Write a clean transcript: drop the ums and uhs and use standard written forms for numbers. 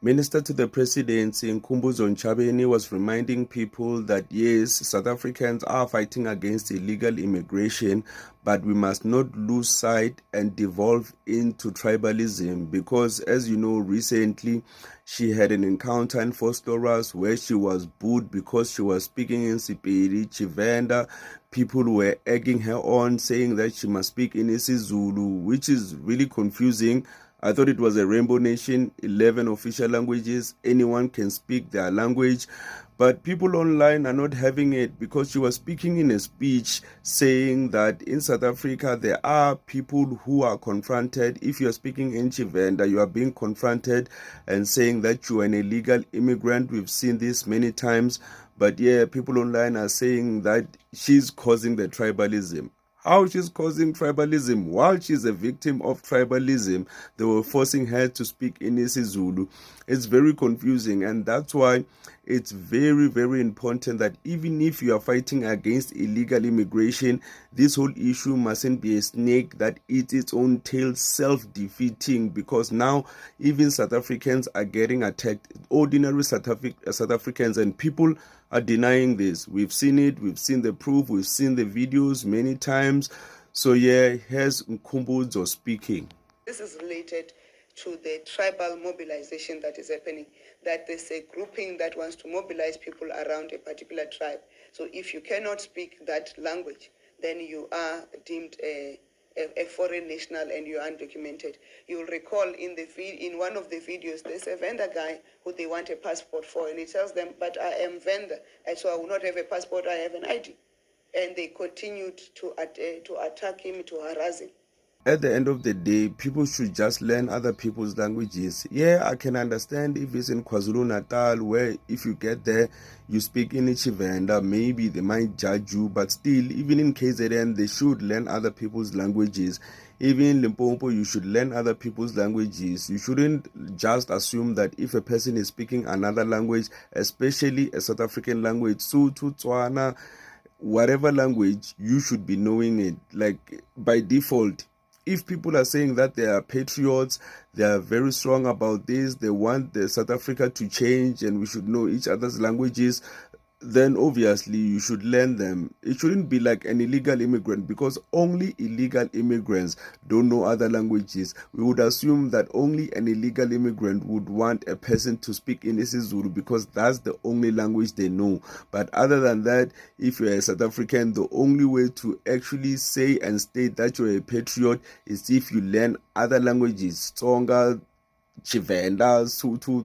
Minister to the Presidency Nkumbuzo Ntshavheni was reminding people that yes, South Africans are fighting against illegal immigration, but we must not lose sight and devolve into tribalism because, as you know, recently she had an encounter in Vosloorus where she was booed because she was speaking in Sepedi, Tshivenda. People were egging her on, saying that she must speak in isiZulu, which is really confusing. I thought it was a rainbow nation, 11 official languages, anyone can speak their language, but people online are not having it because she was speaking in a speech saying that in South Africa there are people who are confronted. If you're speaking in Tshivenda, you are being confronted and saying that you are an illegal immigrant. We've seen this many times, but yeah, people online are saying that she's causing the tribalism. How she's causing tribalism while she's a victim of tribalism. They were forcing her to speak in isiZulu. It's very confusing, and that's why it's very, very important that even if you are fighting against illegal immigration, this whole issue mustn't be a snake that eats its own tail, self-defeating, because now even South Africans are getting attacked, ordinary South Africans, and people are denying this. We've seen it, we've seen the proof, we've seen the videos many times. So yeah, here's Nkumbuzo speaking. This is related to the tribal mobilization that is happening, that there's a grouping that wants to mobilize people around a particular tribe. So if you cannot speak that language, then you are deemed a foreign national and you're undocumented. You'll recall in one of the videos, there's a vendor guy who they want a passport for, and he tells them, but I am vendor, and so I will not have a passport, I have an ID. And they continued to attack him, to harass him. At the end of the day, people should just learn other people's languages. Yeah, I can understand if it's in KwaZulu-Natal, where if you get there, you speak in Tshivenda, maybe they might judge you, but still, even in KZN, they should learn other people's languages. Even in Limpopo, you should learn other people's languages. You shouldn't just assume that if a person is speaking another language, especially a South African language, Sotho, Tswana, whatever language, you should be knowing it, like by default. If people are saying that they are patriots, they are very strong about this, they want the South Africa to change and we should know each other's languages, then obviously you should learn them. It shouldn't be like an illegal immigrant, because only illegal immigrants don't know other languages. We would assume that only an illegal immigrant would want a person to speak in isiZulu because that's the only language they know. But other than that, if you're a South African, the only way to actually say and state that you're a patriot is if you learn other languages, Tsonga, Tshivenda, Sotho.